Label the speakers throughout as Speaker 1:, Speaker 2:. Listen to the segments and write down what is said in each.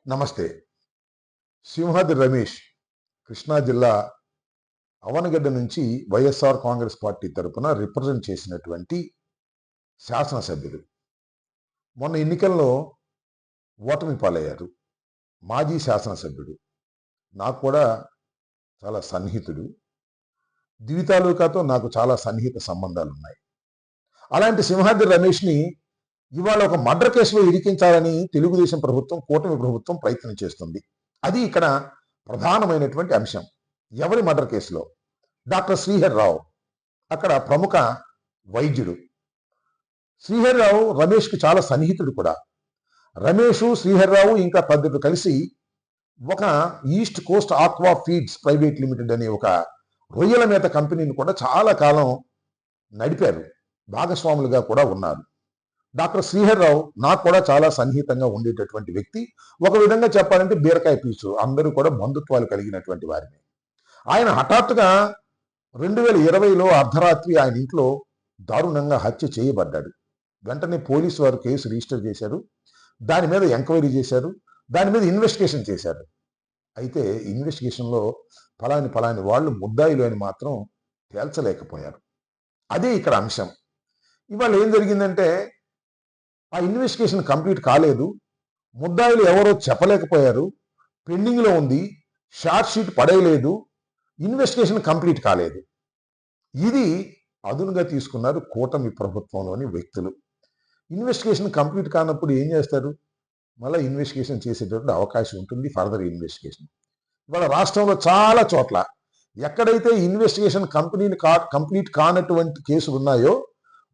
Speaker 1: నమస్తే. సింహాద్రి రమేష్ కృష్ణా జిల్లా అవనగడ్డ నుంచి వైఎస్ఆర్ కాంగ్రెస్ పార్టీ తరపున రిప్రజెంట్ చేసినటువంటి శాసనసభ్యుడు. మొన్న ఎన్నికల్లో ఓటమి పాలయ్యారు. మాజీ శాసనసభ్యుడు. నాకు కూడా చాలా సన్నిహితుడు. దివితాలూకాతో నాకు చాలా సన్నిహిత సంబంధాలున్నాయి. అలాంటి సింహాద్రి రమేష్ని ఇవాళ ఒక మర్డర్ కేసులో ఇరికించాలని తెలుగుదేశం ప్రభుత్వం, కూటమి ప్రభుత్వం ప్రయత్నం చేస్తుంది. అది ఇక్కడ ప్రధానమైనటువంటి అంశం. ఎవరి మర్డర్ కేసులో? డాక్టర్ శ్రీహరిరావు అక్కడ ప్రముఖ వైద్యుడు. శ్రీహరిరావు రమేష్కి చాలా సన్నిహితుడు కూడా. రమేష్, శ్రీహరిరావు ఇంకా పద్ధతులు కలిసి ఒక east coast aqua feeds private limited అనే ఒక రొయ్యల మేత కంపెనీని కూడా చాలా కాలం నడిపారు. భాగస్వాములుగా కూడా ఉన్నారు. డాక్టర్ శ్రీహరిరావు నాకు కూడా చాలా సన్నిహితంగా ఉండేటటువంటి వ్యక్తి. ఒక విధంగా చెప్పాలంటే బీరకాయ పీచు. అందరూ కూడా బంధుత్వాలు కలిగినటువంటి వారిని. ఆయన హఠాత్తుగా 2020లో అర్ధరాత్రి ఆయన ఇంట్లో దారుణంగా హత్య చేయబడ్డాడు. వెంటనే పోలీసు వారు కేసు రిజిస్టర్ చేశారు. దాని మీద ఎంక్వైరీ చేశారు. దాని మీద ఇన్వెస్టిగేషన్ చేశారు. అయితే ఇన్వెస్టిగేషన్లో ఫలాని వాళ్ళు ముద్దాయిలు అని మాత్రం తేల్చలేకపోయారు. అదే ఇక్కడ అంశం. ఇవాళ ఏం జరిగిందంటే ఆ ఇన్వెస్టిగేషన్ కంప్లీట్ కాలేదు. ముద్దాయిలు ఎవరో చెప్పలేకపోయారు. పెండింగ్లో ఉంది. షార్ట్ షీట్ పడేయలేదు. ఇన్వెస్టిగేషన్ కంప్లీట్ కాలేదు. ఇది అదునుగా తీసుకున్నారు కూటమి ప్రభుత్వంలోని వ్యక్తులు. ఇన్వెస్టిగేషన్ కంప్లీట్ కానప్పుడు ఏం చేస్తారు? మళ్ళీ ఇన్వెస్టిగేషన్ చేసేటటువంటి అవకాశం ఉంటుంది. ఫర్దర్ ఇన్వెస్టిగేషన్ ఇవాళ రాష్ట్రంలో చాలా చోట్ల ఎక్కడైతే ఇన్వెస్టిగేషన్ కంప్లీట్ కానటువంటి కేసులు ఉన్నాయో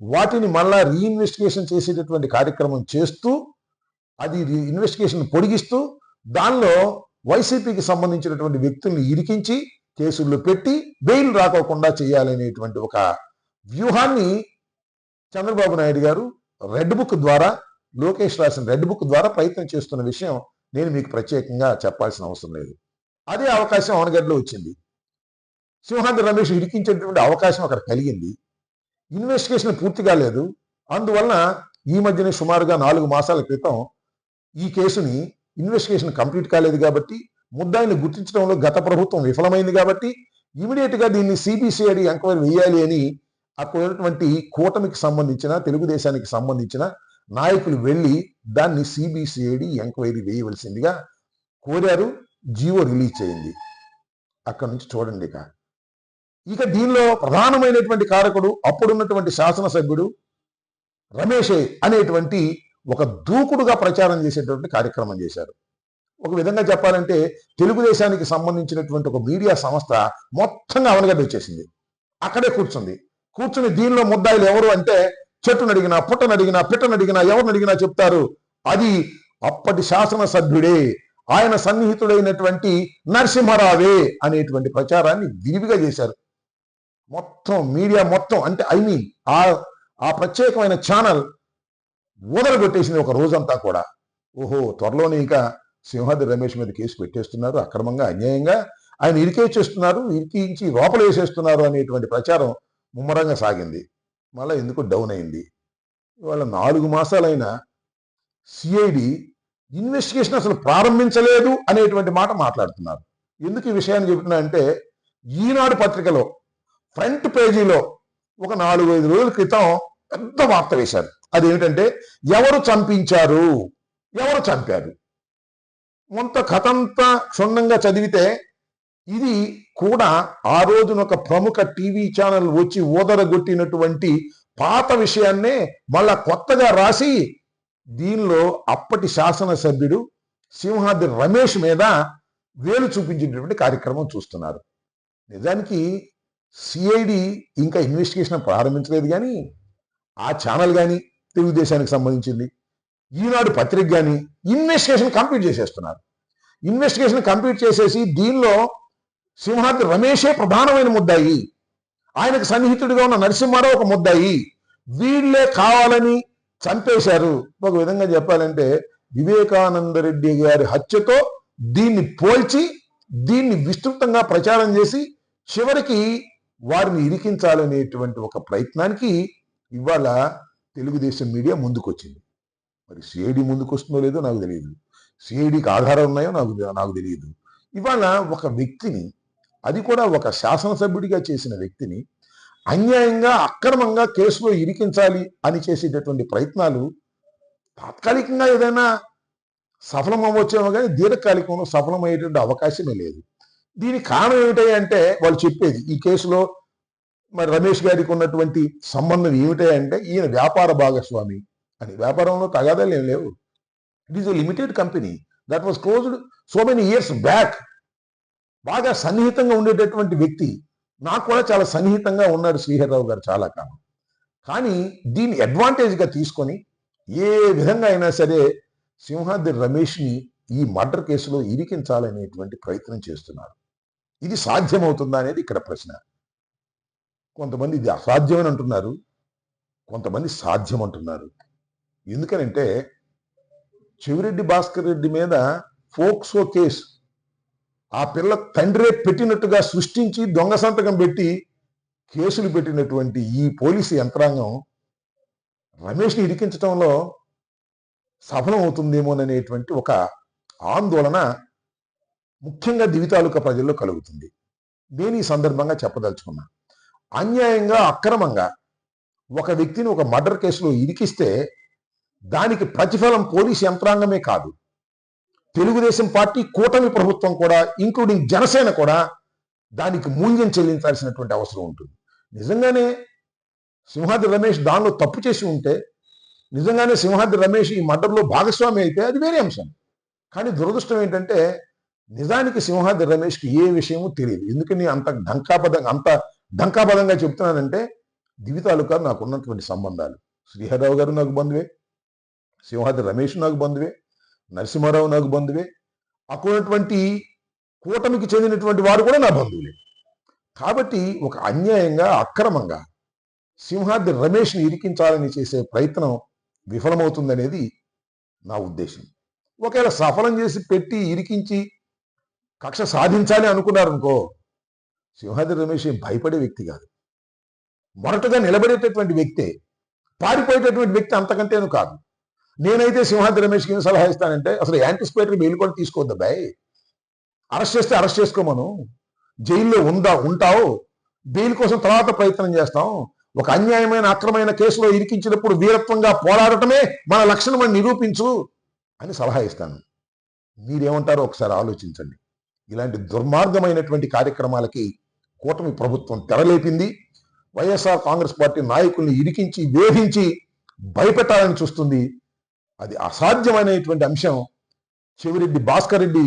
Speaker 1: వాటిని మళ్ళా రీఇన్వెస్టిగేషన్ చేసేటటువంటి కార్యక్రమం చేస్తూ అది ఇన్వెస్టిగేషన్ పొడిగిస్తూ దానిలో వైసీపీకి సంబంధించినటువంటి వ్యక్తుల్ని ఇరికించి కేసుల్లో పెట్టి బెయిల్ రాకోకుండా చేయాలనేటువంటి ఒక వ్యూహాన్ని చంద్రబాబు నాయుడు గారు రెడ్ బుక్ ద్వారా, లోకేష్ రాసిన రెడ్ బుక్ ద్వారా ప్రయత్నం చేస్తున్న విషయం నేను మీకు ప్రత్యేకంగా చెప్పాల్సిన అవసరం లేదు. అదే అవకాశం అవనగడ్డలో వచ్చింది. సింహాద్రి రమేష్ ఇరికించేటువంటి అవకాశం అక్కడ కలిగింది. ఇన్వెస్టిగేషన్ పూర్తి కాలేదు. అందువలన ఈ మధ్యనే సుమారుగా 4 మాసాల క్రితం ఈ కేసుని ఇన్వెస్టిగేషన్ కంప్లీట్ కాలేదు కాబట్టి, ముద్దాయిని గుర్తించడంలో గత ప్రభుత్వం విఫలమైంది కాబట్టి ఇమీడియట్ గా దీన్ని సిబిసిఐడి ఎంక్వైరీ వేయాలి అని అక్కడ ఉన్నటువంటి కూటమికి సంబంధించిన, తెలుగుదేశానికి సంబంధించిన నాయకులు వెళ్ళి దాన్ని సిబిసిఐడి ఎంక్వైరీ వేయవలసిందిగా కోరారు. జీవో రిలీజ్ చేయింది. అక్కడ నుంచి చూడండి. ఇక దీనిలో ప్రధానమైనటువంటి కారకుడు అప్పుడున్నటువంటి శాసనసభ్యుడు రమేషే అనేటువంటి ఒక దూకుడుగా ప్రచారం చేసేటువంటి కార్యక్రమం చేశారు. ఒక విధంగా చెప్పాలంటే తెలుగుదేశానికి సంబంధించినటువంటి ఒక మీడియా సంస్థ మొత్తంగా అవనగడ్డ వచ్చేసింది. అక్కడే కూర్చుని దీనిలో ముద్దాయిలు ఎవరు అంటే చెట్టునడిగినా, పుట్టనడిగినా, పిట్టనడిగినా, ఎవరినడిగినా చెప్తారు అది అప్పటి శాసనసభ్యుడే, ఆయన సన్నిహితుడైనటువంటి నరసింహారావే అనేటువంటి ప్రచారాన్ని విరివిగా చేశారు. మొత్తం మీడియా మొత్తం అంటే ఆ ప్రత్యేకమైన ఛానల్ ఊదరగొట్టేసింది ఒక రోజంతా కూడా. ఓహో, త్వరలోనే ఇక సింహాద్రి రమేష్ మీద కేసు పెట్టేస్తున్నారు, అక్రమంగా అన్యాయంగా ఆయన ఇరికించి లోపల వేసేస్తున్నారు అనేటువంటి ప్రచారం ముమ్మరంగా సాగింది. మళ్ళీ ఎందుకు డౌన్ అయింది. ఇవాళ 4 మాసాలైనా సిఐడి ఇన్వెస్టిగేషన్ అసలు ప్రారంభించలేదు అనేటువంటి మాట మాట్లాడుతున్నారు. ఎందుకు ఈ విషయాన్ని చెబుతున్నా అంటే ఈనాడు పత్రికలో ఫ్రంట్ పేజీలో ఒక 4-5 రోజుల క్రితం పెద్ద వార్త వేశారు. అదేమిటంటే ఎవరు చంపించారు, ఎవరు చంపారు. కొంత కథంతా క్షుణ్ణంగా చదివితే ఇది కూడా ఆ రోజున ఒక ప్రముఖ టీవీ ఛానల్ వచ్చి ఊదరగొట్టినటువంటి పాత విషయాన్నే మళ్ళా కొత్తగా రాసి దీనిలో అప్పటి శాసనసభ్యుడు సింహాద్రి రమేష్ మీద వేలు చూపించేటటువంటి కార్యక్రమం చూస్తున్నారు. నిజానికి సిఐడి ఇంకా ఇన్వెస్టిగేషన్ ప్రారంభించలేదు. కానీ ఆ ఛానల్ కానీ, తెలుగుదేశానికి సంబంధించింది ఈనాడు పత్రిక కానీ ఇన్వెస్టిగేషన్ కంప్లీట్ చేసేస్తున్నారు. ఇన్వెస్టిగేషన్ కంప్లీట్ చేసేసి దీనిలో సింహాద్రి రమేషే ప్రధానమైన ముద్దాయి, ఆయనకు సన్నిహితుడిగా ఉన్న నరసింహారావు ఒక ముద్దాయి, వీళ్ళే కావాలని చంపేశారు. ఒక విధంగా చెప్పాలంటే వివేకానంద రెడ్డి గారి హత్యతో దీన్ని పోల్చి దీన్ని విస్తృతంగా ప్రచారం చేసి చివరికి వారిని ఇరికించాలనేటువంటి ఒక ప్రయత్నానికి ఇవాళ తెలుగుదేశం మీడియా ముందుకొచ్చింది. మరి సిఐడి ముందుకు వస్తుందో లేదో నాకు తెలియదు. సిఐడికి ఆధారాలు ఉన్నాయో నాకు నాకు తెలియదు. ఇవాళ ఒక వ్యక్తిని, అది కూడా ఒక శాసనసభ్యుడిగా చేసిన వ్యక్తిని అన్యాయంగా అక్రమంగా కేసులో ఇరికించాలి అని చేసేటటువంటి ప్రయత్నాలు తాత్కాలికంగా ఏదైనా సఫలం అవ్వచ్చేమో కానీ దీర్ఘకాలికంలో సఫలమయ్యేటువంటి అవకాశమే లేదు. దీనికి కారణం ఏమిటి అంటే వాళ్ళు చెప్పేది ఈ కేసులో మరి రమేష్ గారికి ఉన్నటువంటి సంబంధం ఏమిటి అంటే ఈయన వ్యాపార భాగస్వామి అని. వ్యాపారంలో తగాదాలు ఏం లేవు. It is a limited company that was closed so many years back. బాగా సన్నిహితంగా ఉండేటటువంటి వ్యక్తి, నాకు కూడా చాలా సన్నిహితంగా ఉన్నాడు శ్రీహరిరావు గారు చాలా కాలం. కానీ దీన్ని అడ్వాంటేజ్గా తీసుకొని ఏ విధంగా అయినా సరే సింహాద్రి రమేష్ని ఈ మర్డర్ కేసులో ఇరికించాలనేటువంటి ప్రయత్నం చేస్తున్నారు. ఇది సాధ్యమవుతుందా అనేది ఇక్కడ ప్రశ్న. కొంతమంది ఇది అసాధ్యమని అంటున్నారు, కొంతమంది సాధ్యం అంటున్నారు. ఎందుకనంటే చెవిరెడ్డి భాస్కర్ రెడ్డి మీద ఫోక్సో కేసు ఆ పిల్ల తండ్రే పెట్టినట్టుగా సృష్టించి దొంగ సంతకం పెట్టి కేసులు పెట్టినటువంటి ఈ పోలీసు యంత్రాంగం రమేష్ని ఇరికించడంలో సఫలం అవుతుందేమోననేటువంటి ఒక ఆందోళన ముఖ్యంగా దివి తాలూకా ప్రజల్లో కలుగుతుంది. నేను ఈ సందర్భంగా చెప్పదలుచుకున్నా, అన్యాయంగా అక్రమంగా ఒక వ్యక్తిని ఒక మర్డర్ కేసులో ఇరికిస్తే దానికి ప్రతిఫలం పోలీసు యంత్రాంగమే కాదు, తెలుగుదేశం పార్టీ కూటమి ప్రభుత్వం కూడా, ఇంక్లూడింగ్ జనసేన కూడా దానికి మూల్యం చెల్లించాల్సినటువంటి అవసరం ఉంటుంది. నిజంగానే సింహాద్రి రమేష్ దానిలో తప్పు చేసి ఉంటే, నిజంగానే సింహాద్రి రమేష్ ఈ మర్డర్లో భాగస్వామి అయితే అది వేరే అంశం. కానీ దురదృష్టం ఏంటంటే నిజానికి సింహాద్రి రమేష్కి ఏ విషయమూ తెలియదు. ఎందుకని అంత డంకాపదంగా చెప్తున్నానంటే దివి తాలూకా నాకు ఉన్నటువంటి సంబంధాలు, శ్రీహరిరావు గారు నాకు బంధువే, సింహాద్రి రమేష్ నాకు బంధువే, నరసింహారావు నాకు బంధువే, అక్కడున్నటువంటి కూటమికి చెందినటువంటి వారు కూడా నా బంధువులే. కాబట్టి ఒక అన్యాయంగా అక్రమంగా సింహాద్రి రమేష్ని ఇరికించాలని చేసే ప్రయత్నం విఫలమవుతుందనేది నా ఉద్దేశం. ఒకవేళ సఫలం చేసి పెట్టి ఇరికించి కక్ష సాధించాలి అనుకున్నారనుకో, సింహాద్రి రమేష్ భయపడే వ్యక్తి కాదు, మొరటుగా నిలబడేటటువంటి వ్యక్తే, పారిపోయేటటువంటి వ్యక్తి అంతకంటేను కాదు. నేనైతే సింహాద్రి రమేష్కి ఏం సలహా ఇస్తానంటే అసలు యాంటిసిపేటరీ బెయిల్ కూడా తీసుకోవద్దు బాయ్. అరెస్ట్ చేస్తే అరెస్ట్ చేసుకోమను, జైల్లో ఉంటావు, బెయిల్ కోసం తర్వాత ప్రయత్నం చేస్తాం. ఒక అన్యాయమైన అక్రమైన కేసులో ఇరికించినప్పుడు వీరత్వంగా పోరాడటమే మన లక్షణం అని నిరూపించు అని సలహా ఇస్తాను. మీరేమంటారో ఒకసారి ఆలోచించండి. ఇలాంటి దుర్మార్గమైనటువంటి కార్యక్రమాలకి కూటమి ప్రభుత్వం తెరలేపింది. వైఎస్ఆర్ కాంగ్రెస్ పార్టీ నాయకుల్ని ఇరికించి వేధించి భయపెట్టాలని చూస్తుంది. అది అసాధ్యమైనటువంటి అంశం చెవిరెడ్డి భాస్కర్ రెడ్డి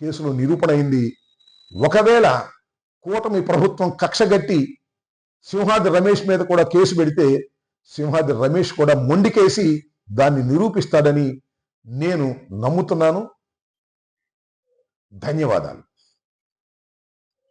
Speaker 1: కేసులో నిరూపణ అయింది. ఒకవేళ కూటమి ప్రభుత్వం కక్షగట్టి సింహాద్రి రమేష్ మీద కూడా కేసు పెడితే సింహాద్రి రమేష్ కూడా మొండికేసి దాన్ని నిరూపిస్తాడని నేను నమ్ముతున్నాను. ధన్యవాదాలు.